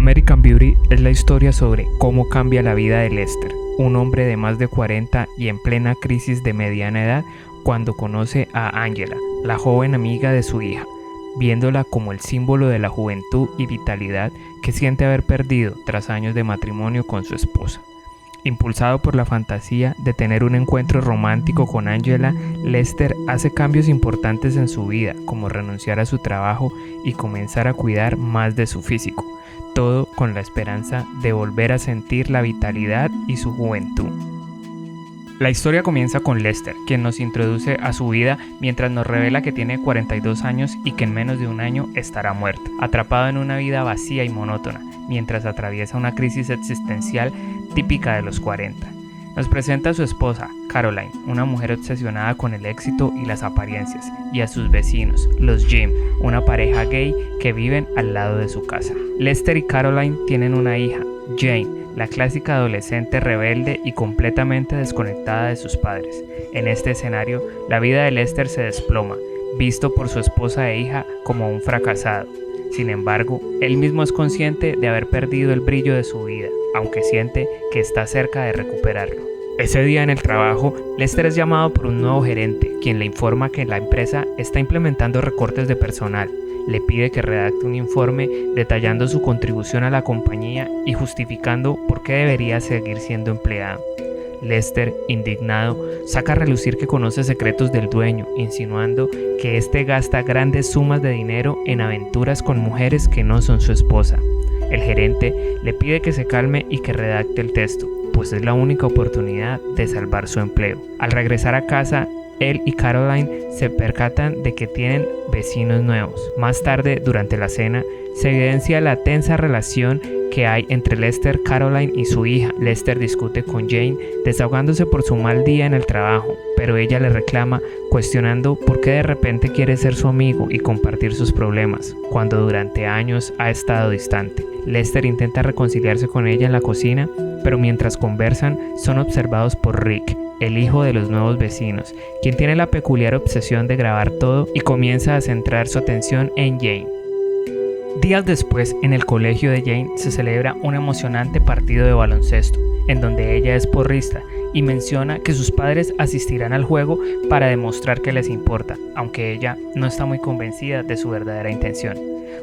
American Beauty es la historia sobre cómo cambia la vida de Lester, un hombre de más de 40 y en plena crisis de mediana edad, cuando conoce a Angela, la joven amiga de su hija, viéndola como el símbolo de la juventud y vitalidad que siente haber perdido tras años de matrimonio con su esposa. Impulsado por la fantasía de tener un encuentro romántico con Angela, Lester hace cambios importantes en su vida, como renunciar a su trabajo y comenzar a cuidar más de su físico, todo con la esperanza de volver a sentir la vitalidad y su juventud. La historia comienza con Lester, quien nos introduce a su vida mientras nos revela que tiene 42 años y que en menos de un año estará muerto, atrapado en una vida vacía y monótona, mientras atraviesa una crisis existencial típica de los 40. Nos presenta a su esposa, Caroline, una mujer obsesionada con el éxito y las apariencias, y a sus vecinos, los Jim, una pareja gay que viven al lado de su casa. Lester y Caroline tienen una hija, Jane, la clásica adolescente rebelde y completamente desconectada de sus padres. En este escenario, la vida de Lester se desploma, visto por su esposa e hija como un fracasado. Sin embargo, él mismo es consciente de haber perdido el brillo de su vida, aunque siente que está cerca de recuperarlo. Ese día en el trabajo, Lester es llamado por un nuevo gerente, quien le informa que la empresa está implementando recortes de personal. Le pide que redacte un informe detallando su contribución a la compañía y justificando por qué debería seguir siendo empleado. Lester, indignado, saca a relucir que conoce secretos del dueño, insinuando que éste gasta grandes sumas de dinero en aventuras con mujeres que no son su esposa. El gerente le pide que se calme y que redacte el texto, pues es la única oportunidad de salvar su empleo. Al regresar a casa, él y Caroline se percatan de que tienen vecinos nuevos. Más tarde, durante la cena, se evidencia la tensa relación que hay entre Lester, Caroline y su hija. Lester discute con Jane, desahogándose por su mal día en el trabajo, pero ella le reclama, cuestionando por qué de repente quiere ser su amigo y compartir sus problemas, cuando durante años ha estado distante. Lester intenta reconciliarse con ella en la cocina, pero mientras conversan son observados por Rick, el hijo de los nuevos vecinos, quien tiene la peculiar obsesión de grabar todo y comienza a centrar su atención en Jane. Días después, en el colegio de Jane se celebra un emocionante partido de baloncesto, en donde ella es porrista y menciona que sus padres asistirán al juego para demostrar que les importa, aunque ella no está muy convencida de su verdadera intención.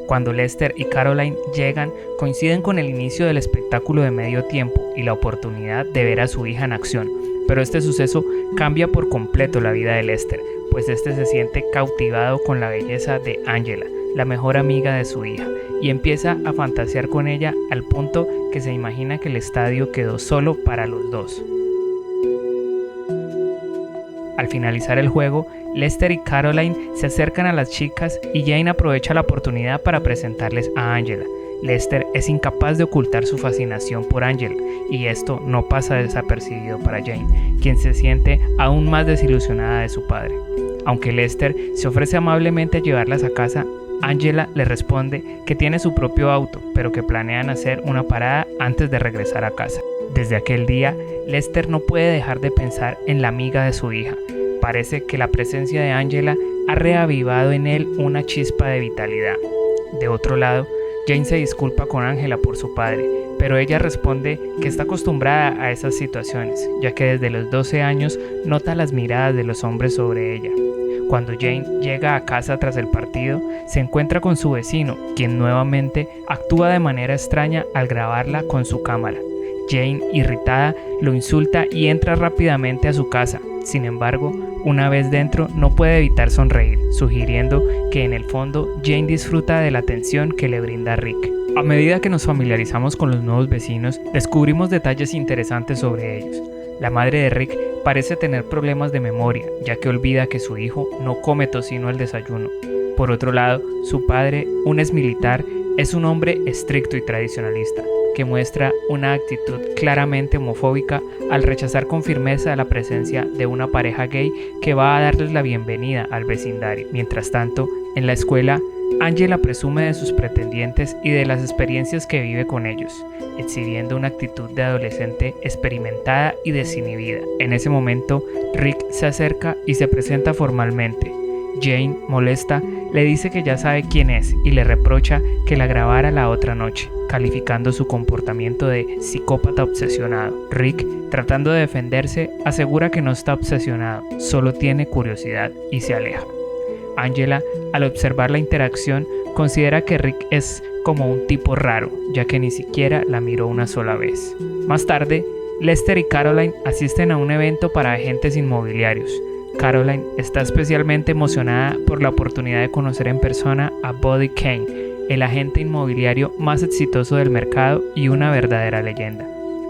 Cuando Lester y Caroline llegan, coinciden con el inicio del espectáculo de medio tiempo y la oportunidad de ver a su hija en acción, pero este suceso cambia por completo la vida de Lester, pues este se siente cautivado con la belleza de Angela, la mejor amiga de su hija, y empieza a fantasear con ella al punto que se imagina que el estadio quedó solo para los dos. Al finalizar el juego, Lester y Caroline se acercan a las chicas y Jane aprovecha la oportunidad para presentarles a Angela. Lester es incapaz de ocultar su fascinación por Angela, y esto no pasa desapercibido para Jane, quien se siente aún más desilusionada de su padre. Aunque Lester se ofrece amablemente a llevarlas a casa, Angela le responde que tiene su propio auto, pero que planean hacer una parada antes de regresar a casa. Desde aquel día, Lester no puede dejar de pensar en la amiga de su hija. Parece que la presencia de Angela ha reavivado en él una chispa de vitalidad. De otro lado, Jane se disculpa con Angela por su padre, pero ella responde que está acostumbrada a esas situaciones, ya que desde los 12 años nota las miradas de los hombres sobre ella. Cuando Jane llega a casa tras el partido, se encuentra con su vecino, quien nuevamente actúa de manera extraña al grabarla con su cámara. Jane, irritada, lo insulta y entra rápidamente a su casa. Sin embargo, una vez dentro no puede evitar sonreír, sugiriendo que en el fondo Jane disfruta de la atención que le brinda Rick. A medida que nos familiarizamos con los nuevos vecinos, descubrimos detalles interesantes sobre ellos. La madre de Rick parece tener problemas de memoria, ya que olvida que su hijo no come tocino al desayuno. Por otro lado, su padre, un exmilitar, es un hombre estricto y tradicionalista, que muestra una actitud claramente homofóbica al rechazar con firmeza la presencia de una pareja gay que va a darles la bienvenida al vecindario. Mientras tanto, en la escuela, Angela presume de sus pretendientes y de las experiencias que vive con ellos, exhibiendo una actitud de adolescente experimentada y desinhibida. En ese momento, Rick se acerca y se presenta formalmente. Jane, molesta, Le dice que ya sabe quién es y le reprocha que la grabara la otra noche, calificando su comportamiento de psicópata obsesionado. Rick, tratando de defenderse, asegura que no está obsesionado, solo tiene curiosidad y se aleja. Angela, al observar la interacción, considera que Rick es como un tipo raro, ya que ni siquiera la miró una sola vez. Más tarde, Lester y Caroline asisten a un evento para agentes inmobiliarios. Caroline está especialmente emocionada por la oportunidad de conocer en persona a Buddy Kane, el agente inmobiliario más exitoso del mercado y una verdadera leyenda.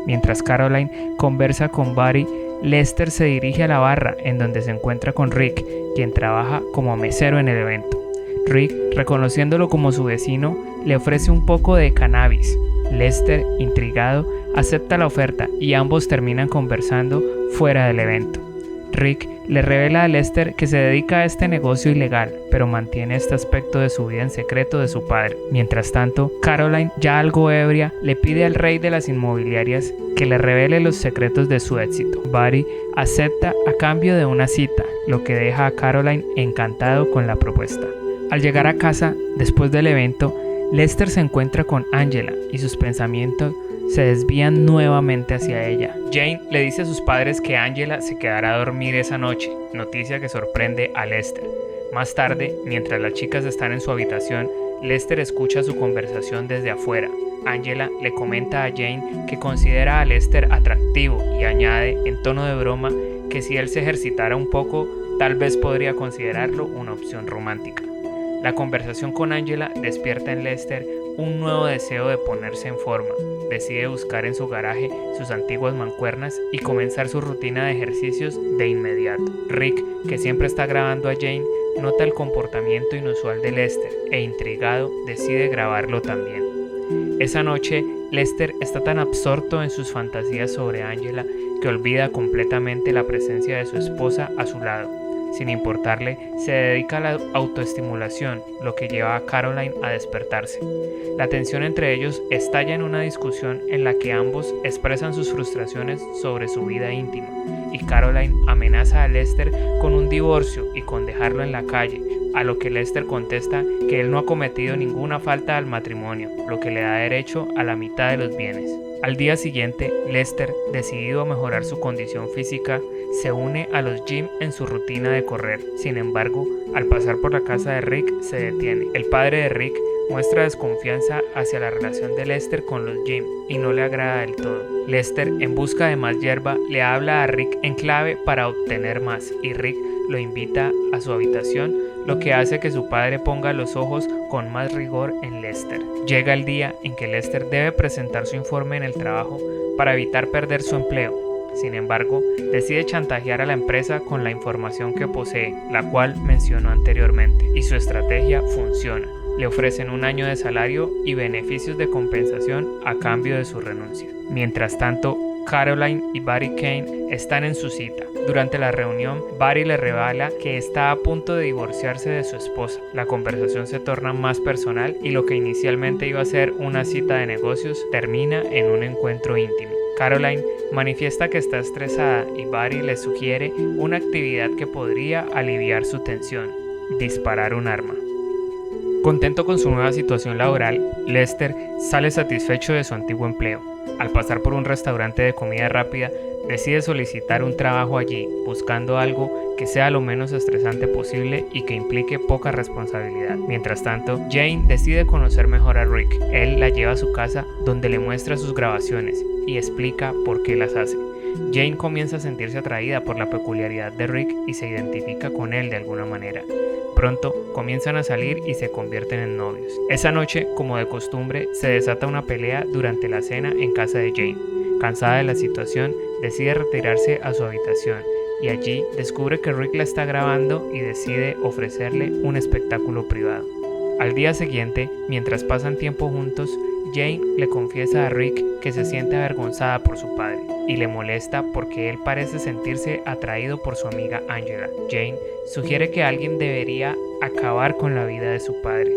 Mientras Caroline conversa con Buddy, Lester se dirige a la barra en donde se encuentra con Rick, quien trabaja como mesero en el evento. Rick, reconociéndolo como su vecino, le ofrece un poco de cannabis. Lester, intrigado, acepta la oferta y ambos terminan conversando fuera del evento. Rick le revela a Lester que se dedica a este negocio ilegal, pero mantiene este aspecto de su vida en secreto de su padre. Mientras tanto, Caroline, ya algo ebria, le pide al rey de las inmobiliarias que le revele los secretos de su éxito. Buddy acepta a cambio de una cita, lo que deja a Caroline encantado con la propuesta. Al llegar a casa, después del evento, Lester se encuentra con Angela y sus pensamientos se desvían nuevamente hacia ella. Jane le dice a sus padres que Angela se quedará a dormir esa noche, noticia que sorprende a Lester. Más tarde, mientras las chicas están en su habitación, Lester escucha su conversación desde afuera. Angela le comenta a Jane que considera a Lester atractivo y añade, en tono de broma, que si él se ejercitara un poco, tal vez podría considerarlo una opción romántica. La conversación con Angela despierta en Lester un nuevo deseo de ponerse en forma. Decide buscar en su garaje sus antiguas mancuernas y comenzar su rutina de ejercicios de inmediato. Rick, que siempre está grabando a Jane, nota el comportamiento inusual de Lester e, intrigado, decide grabarlo también. Esa noche, Lester está tan absorto en sus fantasías sobre Angela que olvida completamente la presencia de su esposa a su lado. Sin importarle, se dedica a la autoestimulación, lo que lleva a Caroline a despertarse. La tensión entre ellos estalla en una discusión en la que ambos expresan sus frustraciones sobre su vida íntima, y Caroline amenaza a Lester con un divorcio y con dejarlo en la calle, a lo que Lester contesta que él no ha cometido ninguna falta al matrimonio, lo que le da derecho a la mitad de los bienes. Al día siguiente, Lester, decidido a mejorar su condición física, se une a los gym en su rutina de correr. Sin embargo, al pasar por la casa de Rick, se detiene. El padre de Rick muestra desconfianza hacia la relación de Lester con los gym y no le agrada del todo. Lester, en busca de más hierba, le habla a Rick en clave para obtener más, y Rick lo invita a su habitación, lo que hace que su padre ponga los ojos con más rigor en Lester. Llega el día en que Lester debe presentar su informe en el trabajo para evitar perder su empleo. Sin embargo, decide chantajear a la empresa con la información que posee, la cual mencionó anteriormente, y su estrategia funciona. Le ofrecen un año de salario y beneficios de compensación a cambio de su renuncia. Mientras tanto, Caroline y Buddy Kane están en su cita. Durante la reunión, Buddy le revela que está a punto de divorciarse de su esposa. La conversación se torna más personal y lo que inicialmente iba a ser una cita de negocios termina en un encuentro íntimo. Caroline manifiesta que está estresada y Buddy le sugiere una actividad que podría aliviar su tensión: disparar un arma. Contento con su nueva situación laboral, Lester sale satisfecho de su antiguo empleo. Al pasar por un restaurante de comida rápida, decide solicitar un trabajo allí, buscando algo que sea lo menos estresante posible y que implique poca responsabilidad. Mientras tanto, Jane decide conocer mejor a Rick. Él la lleva a su casa, donde le muestra sus grabaciones y explica por qué las hace. Jane comienza a sentirse atraída por la peculiaridad de Rick y se identifica con él de alguna manera. Pronto comienzan a salir y se convierten en novios. Esa noche, como de costumbre, se desata una pelea durante la cena en casa de Jane. Cansada de la situación, decide retirarse a su habitación y allí descubre que Rick la está grabando y decide ofrecerle un espectáculo privado. Al día siguiente, mientras pasan tiempo juntos, Jane le confiesa a Rick que se siente avergonzada por su padre y le molesta porque él parece sentirse atraído por su amiga Angela. Jane sugiere que alguien debería acabar con la vida de su padre.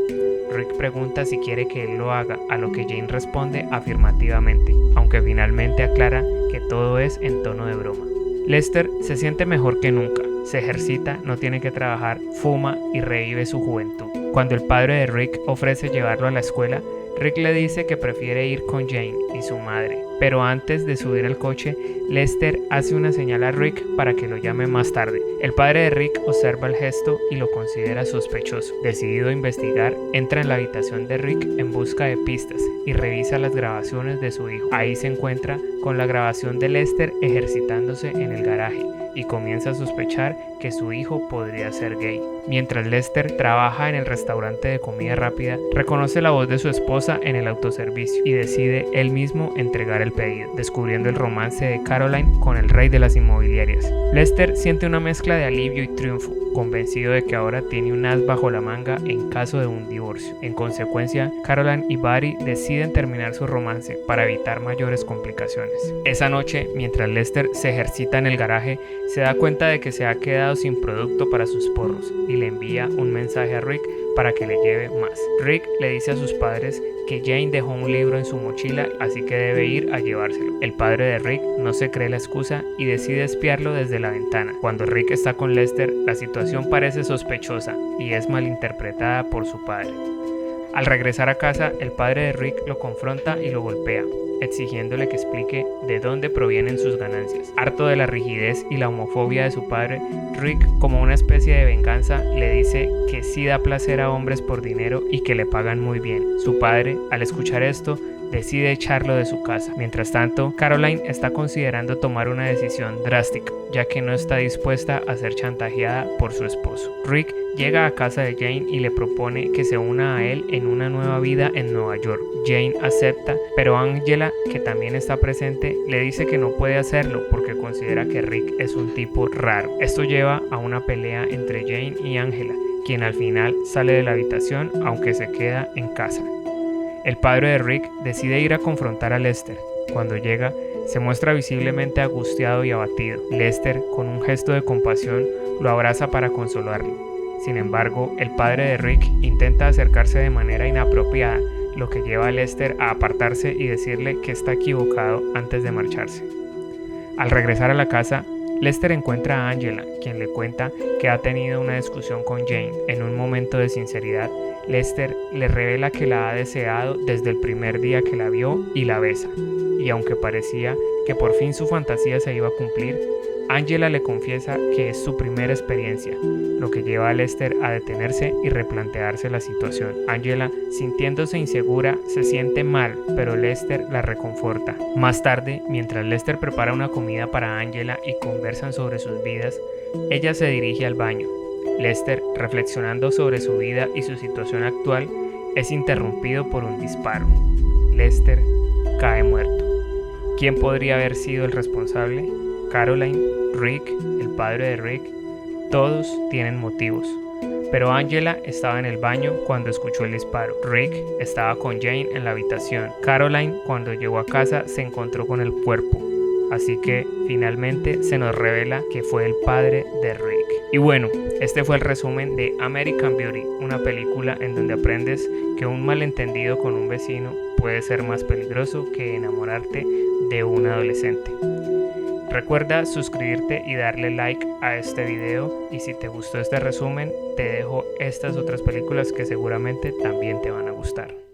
Rick pregunta si quiere que él lo haga, a lo que Jane responde afirmativamente, aunque finalmente aclara que todo es en tono de broma. Lester se siente mejor que nunca. se ejercita, no tiene que trabajar, fuma y revive su juventud. Cuando el padre de Rick ofrece llevarlo a la escuela, Rick le dice que prefiere ir con Jane y su madre, pero antes de subir al coche, Lester hace una señal a Rick para que lo llame más tarde. El padre de Rick observa el gesto y lo considera sospechoso. Decidido a investigar, entra en la habitación de Rick en busca de pistas y revisa las grabaciones de su hijo. Ahí se encuentra con la grabación de Lester ejercitándose en el garaje y comienza a sospechar que su hijo podría ser gay. Mientras Lester trabaja en el restaurante de comida rápida, reconoce la voz de su esposa en el autoservicio y decide él mismo entregar el pedido, descubriendo el romance de Caroline con el rey de las inmobiliarias. Lester siente una mezcla de alivio y triunfo, convencido de que ahora tiene un as bajo la manga en caso de un divorcio. En consecuencia, Caroline y Barry deciden terminar su romance para evitar mayores complicaciones. Esa noche, mientras Lester se ejercita en el garaje, se da cuenta de que se ha quedado sin producto para sus porros y le envía un mensaje a Rick para que le lleve más. Rick le dice a sus padres que Jane dejó un libro en su mochila, así que debe ir a llevárselo. El padre de Rick no se cree la excusa y decide espiarlo desde la ventana. Cuando Rick está con Lester, la situación parece sospechosa y es malinterpretada por su padre. Al regresar a casa, el padre de Rick lo confronta y lo golpea, exigiéndole que explique de dónde provienen sus ganancias. Harto de la rigidez y la homofobia de su padre, Rick, como una especie de venganza, le dice que sí da placer a hombres por dinero y que le pagan muy bien. Su padre, al escuchar esto, decide echarlo de su casa. Mientras tanto, Caroline está considerando tomar una decisión drástica, ya que no está dispuesta a ser chantajeada por su esposo. Rick llega a casa de Jane y le propone que se una a él en una nueva vida en Nueva York. Jane acepta, pero Angela, que también está presente, le dice que no puede hacerlo porque considera que Rick es un tipo raro. Esto lleva a una pelea entre Jane y Angela, quien al final sale de la habitación aunque se queda en casa. El padre de Rick decide ir a confrontar a Lester. Cuando llega, se muestra visiblemente angustiado y abatido. Lester, con un gesto de compasión, lo abraza para consolarlo. Sin embargo, el padre de Rick intenta acercarse de manera inapropiada, lo que lleva a Lester a apartarse y decirle que está equivocado antes de marcharse. Al regresar a la casa, Lester encuentra a Angela, quien le cuenta que ha tenido una discusión con Jane. En un momento de sinceridad, Lester le revela que la ha deseado desde el primer día que la vio y la besa. Y aunque parecía que por fin su fantasía se iba a cumplir, Angela le confiesa que es su primera experiencia, lo que lleva a Lester a detenerse y replantearse la situación. Angela, sintiéndose insegura, se siente mal, pero Lester la reconforta. Más tarde, mientras Lester prepara una comida para Angela y conversan sobre sus vidas, ella se dirige al baño. Lester, reflexionando sobre su vida y su situación actual, es interrumpido por un disparo. Lester cae muerto. ¿Quién podría haber sido el responsable? Caroline, Rick, el padre de Rick, todos tienen motivos. Pero Angela estaba en el baño cuando escuchó el disparo. Rick estaba con Jane en la habitación. Caroline, cuando llegó a casa, se encontró con el cuerpo. Así que finalmente se nos revela que fue el padre de Rick. Y bueno, este fue el resumen de American Beauty, una película en donde aprendes que un malentendido con un vecino puede ser más peligroso que enamorarte de un adolescente. Recuerda suscribirte y darle like a este video, y si te gustó este resumen te dejo estas otras películas que seguramente también te van a gustar.